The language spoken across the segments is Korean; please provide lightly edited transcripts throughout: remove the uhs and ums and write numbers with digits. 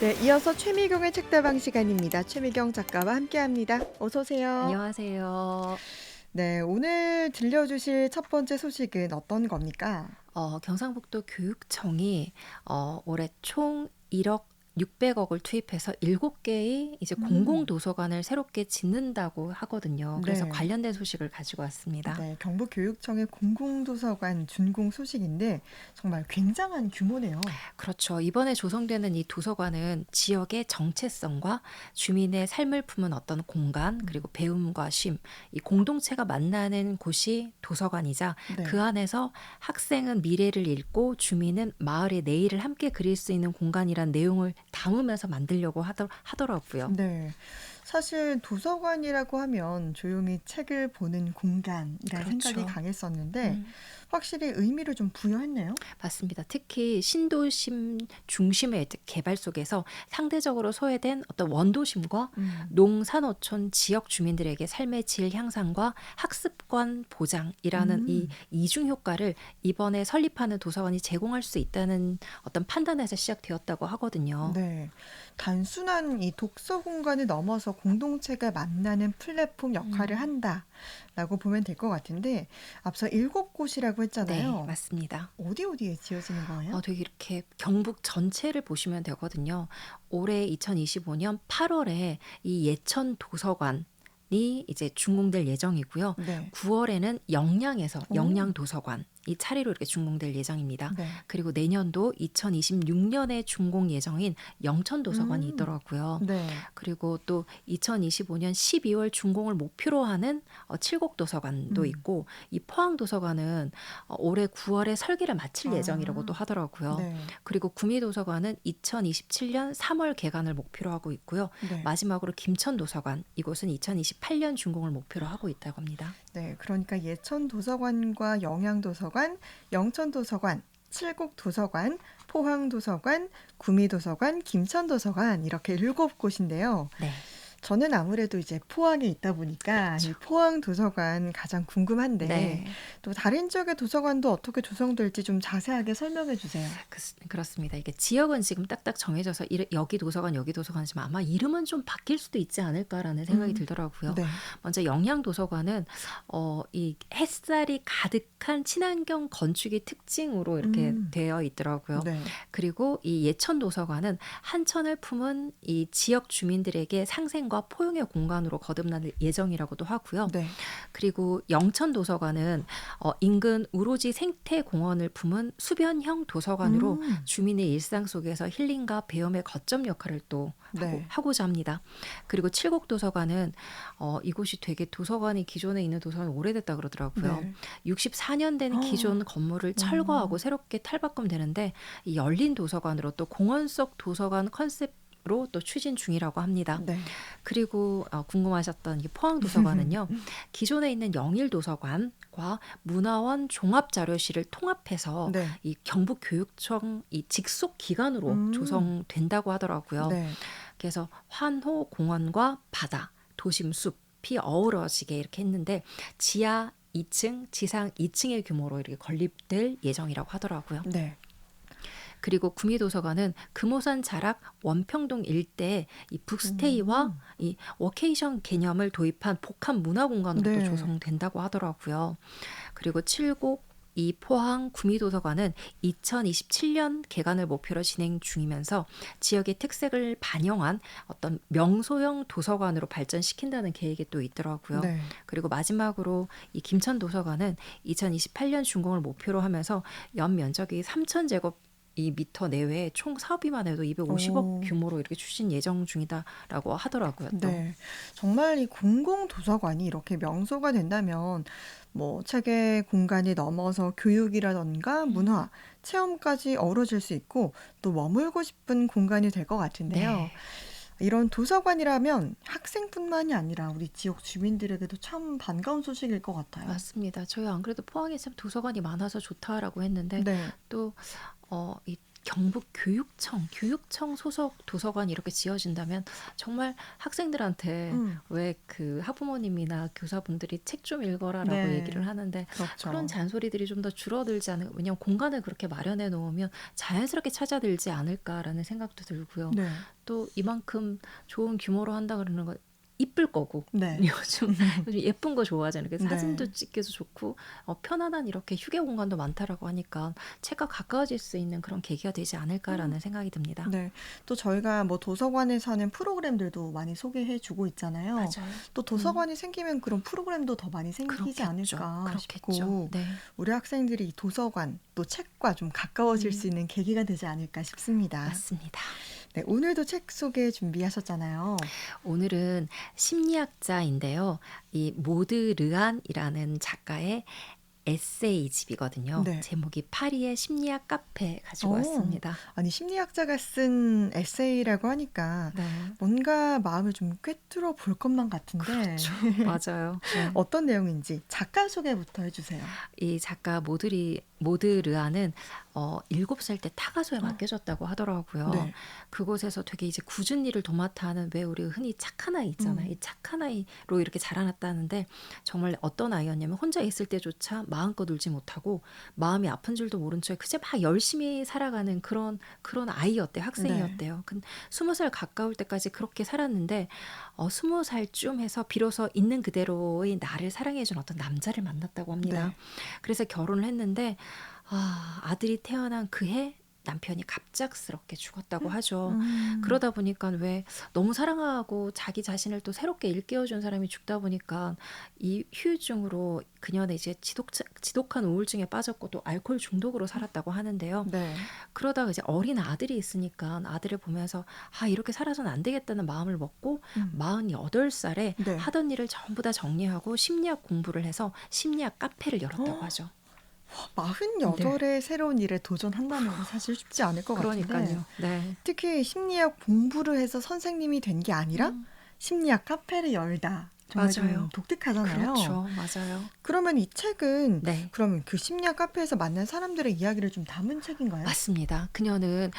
네, 이어서 최미경의 책다방 시간입니다. 최미경 작가와 함께합니다. 어서 오세요. 안녕하세요. 네, 오늘 들려주실 첫 번째 소식은 어떤 겁니까? 경상북도 교육청이 올해 총 1억 600억을 투입해서 7개의 이제 음, 공공도서관을 새롭게 짓는다고 하거든요. 그래서 네, 관련된 소식을 가지고 왔습니다. 네, 경북교육청의 공공도서관 준공 소식인데 정말 굉장한 규모네요. 그렇죠. 이번에 조성되는 이 도서관은 지역의 정체성과 주민의 삶을 품은 어떤 공간, 음, 그리고 배움과 쉼, 이 공동체가 만나는 곳이 도서관이자 네, 그 안에서 학생은 미래를 읽고 주민은 마을의 내일을 함께 그릴 수 있는 공간이란 내용을 담으면서 만들려고 하더라고요. 네. 사실 도서관이라고 하면 조용히 책을 보는 공간이라는 생각이 그렇죠. 강했었는데 음. 확실히 의미를 좀 부여했네요. 맞습니다. 특히 신도심 중심의 개발 속에서 상대적으로 소외된 어떤 원도심과 음, 농산어촌 지역 주민들에게 삶의 질 향상과 학습권 보장이라는 이 음. 이중 효과를 이번에 설립하는 도서관이 제공할 수 있다는 어떤 판단에서 시작되었다고 하거든요. 네. 단순한 이 독서 공간을 넘어서 공동체가 만나는 플랫폼 역할을 음, 한다라고 보면 될 것 같은데, 앞서 7곳이라고 네, 했잖아요. 맞습니다. 어디에 지어지는 거예요? 되게 이렇게 경북 전체를 보시면 되거든요. 올해 2025년 8월에 이 예천 도서관이 이제 준공될 예정이고요. 네. 9월에는 영양에서 오, 영양 도서관이 차례로 이렇게 준공될 예정입니다. 네. 그리고 내년도 2026년에 준공 예정인 영천 도서관이 음, 있더라고요. 네. 그리고 또 2025년 12월 준공을 목표로 하는 칠곡 도서관도 음, 있고, 이 포항 도서관은 올해 9월에 설계를 마칠 예정이라고도 아, 하더라고요. 네. 그리고 구미 도서관은 2027년 3월 개관을 목표로 하고 있고요. 네. 마지막으로 김천 도서관, 이곳은 2028년 준공을 목표로 하고 있다고 합니다. 네. 그러니까 예천 도서관과 영양 도서관, 영천 도서관, 칠곡 도서관, 포항 도서관, 구미 도서관, 김천 도서관 이렇게 7곳인데요. 네. 저는 아무래도 이제 포항에 있다 보니까 이 그렇죠. 포항 도서관 가장 궁금한데 네. 또 다른 지역의 도서관도 어떻게 조성될지 좀 자세하게 설명해 주세요. 그렇습니다. 이게 지역은 지금 딱딱 정해져서 여기 도서관 여기 도서관이지만 아마 이름은 좀 바뀔 수도 있지 않을까라는 생각이 음, 들더라고요. 네. 먼저 영양도서관은 이 햇살이 가득한 친환경 건축의 특징으로 이렇게 음, 되어 있더라고요. 네. 그리고 이 예천도서관은 한천을 품은 이 지역 주민들에게 상생과 포용의 공간으로 거듭날 예정이라고도 하고요. 네. 그리고 영천도서관은 인근 우로지 생태공원을 품은 수변형 도서관으로 음, 주민의 일상 속에서 힐링과 배움의 거점 역할을 또 네. 하고자 합니다. 그리고 칠곡도서관은 이곳이 되게 도서관이 기존에 있는 도서관이 오래됐다 그러더라고요. 네. 64년 된 기존 건물을 철거하고 음, 새롭게 탈바꿈되는데, 이 열린 도서관으로 또 공원 속 도서관 컨셉으로 또 추진 중이라고 합니다. 네. 그리고 궁금하셨던 이 포항도서관은요, 기존에 있는 영일도서관과 문화원 종합자료실을 통합해서 네. 이 경북교육청 이 직속 기관으로 음, 조성된다고 하더라고요. 네. 그래서 환호 공원과 바다, 도심 숲이 어우러지게 이렇게 했는데, 지하 2층, 지상 2층의 규모로 이렇게 건립될 예정이라고 하더라고요. 네. 그리고 구미도서관은 금오산 자락 원평동 일대에 이 북스테이와 음, 이 워케이션 개념을 도입한 복합 문화 공간으로 또 네. 조성된다고 하더라고요. 그리고 칠곡 이 포항 구미도서관은 2027년 개관을 목표로 진행 중이면서 지역의 특색을 반영한 어떤 명소형 도서관으로 발전시킨다는 계획이 또 있더라고요. 네. 그리고 마지막으로 이 김천도서관은 2028년 준공을 목표로 하면서 연 면적이 3,000제곱 이 미터 내외에 총 사업비만 해도 250억 오. 규모로 이렇게 추진 예정 중이다라고 하더라고요, 또. 네. 정말 이 공공도서관이 이렇게 명소가 된다면 뭐 책의 공간이 넘어서 교육이라던가 문화, 체험까지 어우러질 수 있고 또 머물고 싶은 공간이 될 것 같은데요. 네. 이런 도서관이라면 학생뿐만이 아니라 우리 지역 주민들에게도 참 반가운 소식일 것 같아요. 맞습니다. 저희 안 그래도 포항에 참 도서관이 많아서 좋다라고 했는데, 네. 또 이 경북 교육청 소속 도서관이 이렇게 지어진다면 정말 학생들한테 음. 왜 그 학부모님이나 교사분들이 책 좀 읽어라라고 네. 얘기를 하는데 그런 그렇죠. 잔소리들이 좀 더 줄어들지 않을, 왜냐면 공간을 그렇게 마련해 놓으면 자연스럽게 찾아들지 않을까라는 생각도 들고요. 네. 또 이만큼 좋은 규모로 한다 그러는 거 이쁠 거고 네. 요즘 예쁜 거 좋아하잖아요. 그래서 네. 사진도 찍기도 좋고 편안한 이렇게 휴게 공간도 많다라고 하니까 책과 가까워질 수 있는 그런 계기가 되지 않을까라는 생각이 듭니다. 네. 또 저희가 뭐 도서관에서 하는 프로그램들도 많이 소개해 주고 있잖아요. 맞아요. 또 도서관이 생기면 그런 프로그램도 더 많이 생기지 그렇겠죠. 않을까 그렇겠죠. 싶고 네. 우리 학생들이 이 도서관 또 책과 좀 가까워질 음. 수 있는 계기가 되지 않을까 싶습니다. 맞습니다. 네, 오늘도 책 소개 준비하셨잖아요. 오늘은 심리학자인데요. 이 모드 르안이라는 작가의 에세이집이거든요. 네. 제목이 파리의 심리학 카페 가지고 오. 왔습니다. 아니 심리학자가 쓴 에세이라고 하니까 네. 뭔가 마음을 좀 꿰뚫어 볼 것만 같은데 그렇죠. 맞아요. 네. 어떤 내용인지 작가 소개부터 해주세요. 이 작가 모드 르안은 7살 때 타가소에 맡겨졌다고 하더라고요. 네. 그곳에서 되게 이제 굳은 일을 도맡아 하는, 왜 우리 흔히 착한 아이 있잖아요. 이 착한 아이로 이렇게 자라났다는데 정말 어떤 아이였냐면 혼자 있을 때조차 마음껏 울지 못하고 마음이 아픈 줄도 모른 채 그저 막 열심히 살아가는 그런 아이였대요. 학생이었대요. 20살 가까울 때까지 그렇게 살았는데 20살쯤 해서 비로소 있는 그대로의 나를 사랑해준 어떤 남자를 만났다고 합니다. 네. 그래서 결혼을 했는데 아들이 태어난 그해 남편이 갑작스럽게 죽었다고 하죠. 그러다 보니까 왜 너무 사랑하고 자기 자신을 또 새롭게 일깨워준 사람이 죽다 보니까 이 후유증으로 그녀는 이제 지독한 우울증에 빠졌고 또 알코올 중독으로 살았다고 하는데요. 네. 그러다가 이제 어린 아들이 있으니까 아들을 보면서 이렇게 살아서는 안 되겠다는 마음을 먹고 48살에 네. 하던 일을 전부 다 정리하고 심리학 공부를 해서 심리학 카페를 열었다고 하죠. 48의 새로운 일에 도전한다는 게 사실 쉽지 않을 것 같은데 그러니까요. 네. 특히 심리학 공부를 해서 선생님이 된 게 아니라 심리학 카페를 열다. 정말 맞아요. 좀 독특하잖아요. 그렇죠. 맞아요. 그러면 이 책은 네. 그러면 그 심리학 카페에서 만난 사람들의 이야기를 좀 담은 책인가요? 맞습니다. 그녀는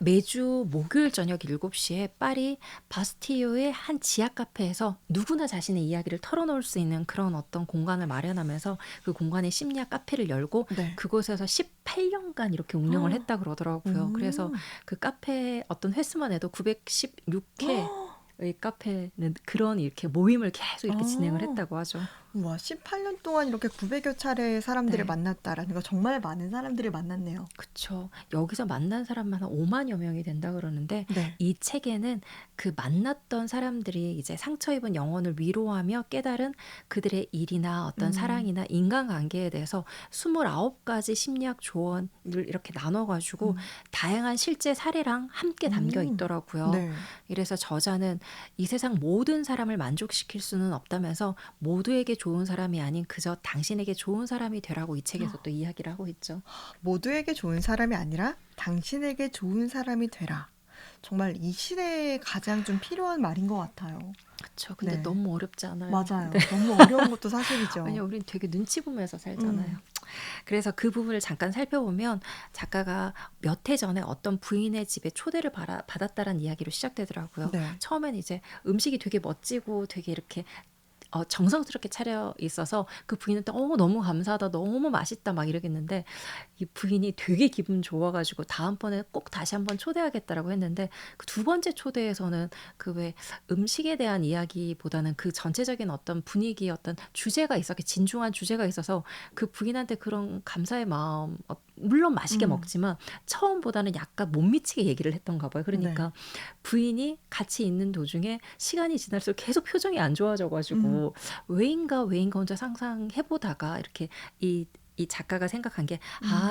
매주 목요일 저녁 7시에 파리 바스티유의 한 지하 카페에서 누구나 자신의 이야기를 털어놓을 수 있는 그런 어떤 공간을 마련하면서 그 공간에 심리학 카페를 열고 네. 그곳에서 18년간 이렇게 운영을 했다 그러더라고요. 그래서 그 카페 어떤 횟수만 해도 916회 의 카페는 그런 이렇게 모임을 계속 이렇게 진행을 했다고 하죠. 와, 18년 동안 이렇게 900여 차례의 사람들을 네. 만났다라는 거 정말 많은 사람들을 만났네요. 그쵸. 여기서 만난 사람만 한 5만여 명이 된다 그러는데 네. 이 책에는 그 만났던 사람들이 이제 상처 입은 영혼을 위로하며 깨달은 그들의 일이나 어떤 사랑이나 인간관계에 대해서 29가지 심리학 조언을 이렇게 나눠가지고 다양한 실제 사례랑 함께 담겨 있더라고요. 네. 이래서 저자는 이 세상 모든 사람을 만족시킬 수는 없다면서 모두에게 좋은 사람이 아닌 그저 당신에게 좋은 사람이 되라고 이 책에서 또 이야기를 하고 있죠. 모두에게 좋은 사람이 아니라 당신에게 좋은 사람이 되라. 정말 이 시대에 가장 좀 필요한 말인 것 같아요. 그렇죠. 근데 네. 너무 어렵지 않아요? 맞아요. 네. 너무 어려운 것도 사실이죠. 왜냐면 우린 되게 눈치 보면서 살잖아요. 그래서 그 부분을 잠깐 살펴보면 작가가 몇 해 전에 어떤 부인의 집에 초대를 받았다라는 이야기로 시작되더라고요. 네. 처음엔 이제 음식이 되게 멋지고 되게 이렇게 정성스럽게 차려 있어서 그 부인은 또 너무 감사하다, 너무 맛있다 막 이러겠는데 이 부인이 되게 기분 좋아가지고 다음번에 꼭 다시 한번 초대하겠다라고 했는데 그 두 번째 초대에서는 그 왜 음식에 대한 이야기보다는 그 전체적인 어떤 분위기, 어떤 주제가 있었게 진중한 주제가 있어서 그 부인한테 그런 감사의 마음, 물론 맛있게 먹지만 처음보다는 약간 못 미치게 얘기를 했던가 봐요. 그러니까 부인이 같이 있는 도중에 시간이 지날수록 계속 표정이 안 좋아져가지고 왜인가 혼자 상상해보다가 이렇게 이 작가가 생각한 게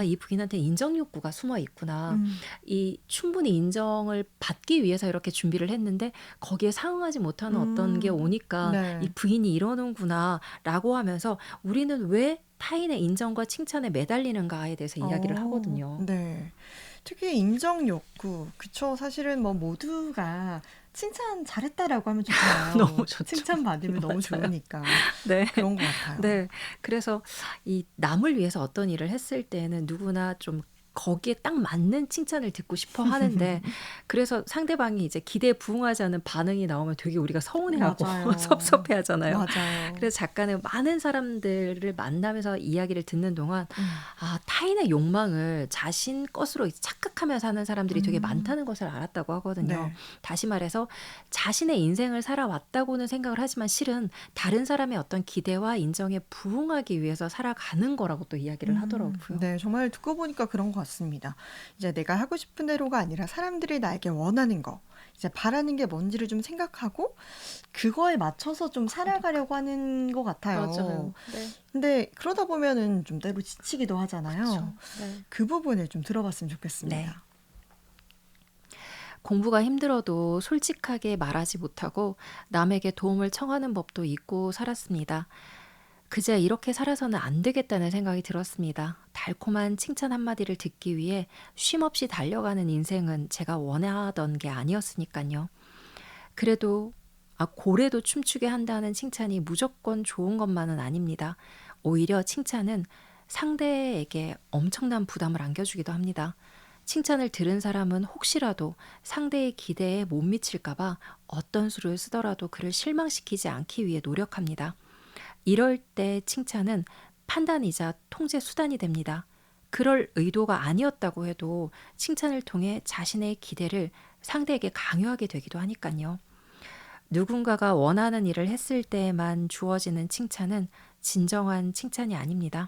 이 부인한테 인정 욕구가 숨어 있구나. 이 충분히 인정을 받기 위해서 이렇게 준비를 했는데 거기에 상응하지 못하는 어떤 게 오니까 네. 이 부인이 이러는구나 라고 하면서 우리는 왜 타인의 인정과 칭찬에 매달리는가에 대해서 이야기를 하거든요. 네. 특히 인정 욕구. 그쵸. 사실은 뭐 모두가 칭찬 잘했다라고 하면 좋잖아요. 너무 좋죠. 칭찬 받으면 너무 맞아요. 좋으니까. 네. 그런 것 같아요. 네. 그래서 이 남을 위해서 어떤 일을 했을 때는 누구나 좀 거기에 딱 맞는 칭찬을 듣고 싶어 하는데 그래서 상대방이 이제 기대에 부응하지 않는 반응이 나오면 되게 우리가 서운해하고 맞아요. 섭섭해하잖아요. 맞아요. 그래서 작가는 많은 사람들을 만나면서 이야기를 듣는 동안 음. 타인의 욕망을 자신 것으로 이제 착각하면서 하는 사람들이 되게 음. 많다는 것을 알았다고 하거든요. 네. 다시 말해서 자신의 인생을 살아왔다고는 생각을 하지만 실은 다른 사람의 어떤 기대와 인정에 부응하기 위해서 살아가는 거라고 또 이야기를 하더라고요. 네, 정말 듣고 보니까 그런 것 같습니다. 이제 내가 하고 싶은 대로가 아니라 사람들이 나에게 원하는 거, 이제 바라는 게 뭔지를 좀 생각하고 그거에 맞춰서 좀 살아가려고 하는 것 같아요. 맞아요. 네. 근데 그러다 보면은 좀 때로 지치기도 그렇죠. 하잖아요. 네. 그 부분을 좀 들어봤으면 네. 좋겠습니다. 공부가 힘들어도 솔직하게 말하지 못하고 남에게 도움을 청하는 법도 잊고 살았습니다. 그저 이렇게 살아서는 안 되겠다는 생각이 들었습니다. 달콤한 칭찬 한마디를 듣기 위해 쉼없이 달려가는 인생은 제가 원하던 게 아니었으니까요. 그래도 고래도 춤추게 한다는 칭찬이 무조건 좋은 것만은 아닙니다. 오히려 칭찬은 상대에게 엄청난 부담을 안겨주기도 합니다. 칭찬을 들은 사람은 혹시라도 상대의 기대에 못 미칠까봐 어떤 수를 쓰더라도 그를 실망시키지 않기 위해 노력합니다. 이럴 때 칭찬은 판단이자 통제 수단이 됩니다. 그럴 의도가 아니었다고 해도 칭찬을 통해 자신의 기대를 상대에게 강요하게 되기도 하니까요. 누군가가 원하는 일을 했을 때에만 주어지는 칭찬은 진정한 칭찬이 아닙니다.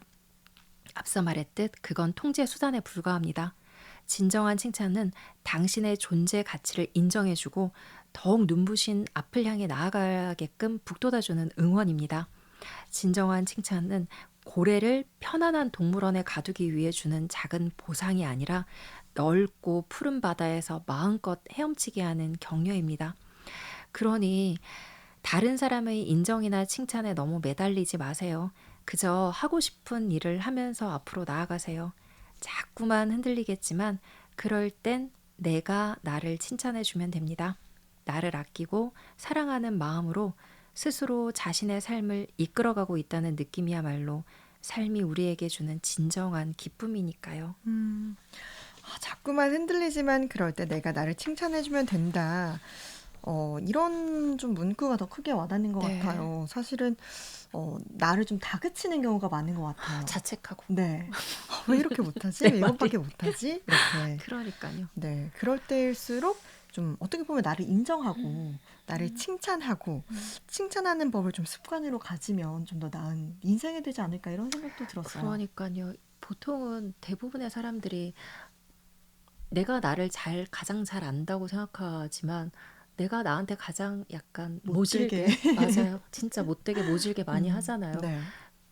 앞서 말했듯 그건 통제 수단에 불과합니다. 진정한 칭찬은 당신의 존재 가치를 인정해주고 더욱 눈부신 앞을 향해 나아가게끔 북돋아주는 응원입니다. 진정한 칭찬은 고래를 편안한 동물원에 가두기 위해 주는 작은 보상이 아니라 넓고 푸른 바다에서 마음껏 헤엄치게 하는 격려입니다. 그러니 다른 사람의 인정이나 칭찬에 너무 매달리지 마세요. 그저 하고 싶은 일을 하면서 앞으로 나아가세요. 자꾸만 흔들리겠지만 그럴 땐 내가 나를 칭찬해주면 됩니다. 나를 아끼고 사랑하는 마음으로 스스로 자신의 삶을 이끌어가고 있다는 느낌이야말로 삶이 우리에게 주는 진정한 기쁨이니까요. 자꾸만 흔들리지만 그럴 때 내가 나를 칭찬해주면 된다. 이런 좀 문구가 더 크게 와닿는 것 네. 같아요. 사실은 나를 좀 다그치는 경우가 많은 것 같아요. 자책하고. 네. 왜 이렇게 못하지? 네, 왜 이것밖에 못하지? 이렇게. 그러니까요. 네. 그럴 때일수록 좀 어떻게 보면 나를 인정하고 나를 칭찬하고 칭찬하는 법을 좀 습관으로 가지면 좀 더 나은 인생이 되지 않을까 이런 생각도 들었어요. 그러니까요. 보통은 대부분의 사람들이 내가 나를 가장 잘 안다고 생각하지만 내가 나한테 가장 약간 못되게. 모질게, 맞아요. 진짜 못되게 모질게 많이 하잖아요. 네.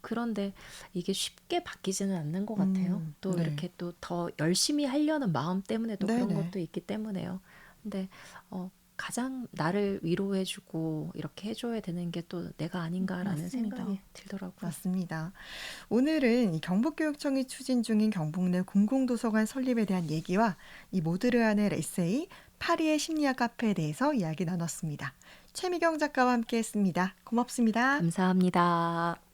그런데 이게 쉽게 바뀌지는 않는 것 같아요. 또 네. 이렇게 또 더 열심히 하려는 마음 때문에 또 그런 네네. 것도 있기 때문에요. 근데 가장 나를 위로해주고 이렇게 해줘야 되는 게 또 내가 아닌가라는 맞습니다. 생각이 들더라고요. 맞습니다. 오늘은 이 경북교육청이 추진 중인 경북 내 공공도서관 설립에 대한 얘기와 이 모드르안의 에세이 파리의 심리학 카페에 대해서 이야기 나눴습니다. 최미경 작가와 함께했습니다. 고맙습니다. 감사합니다.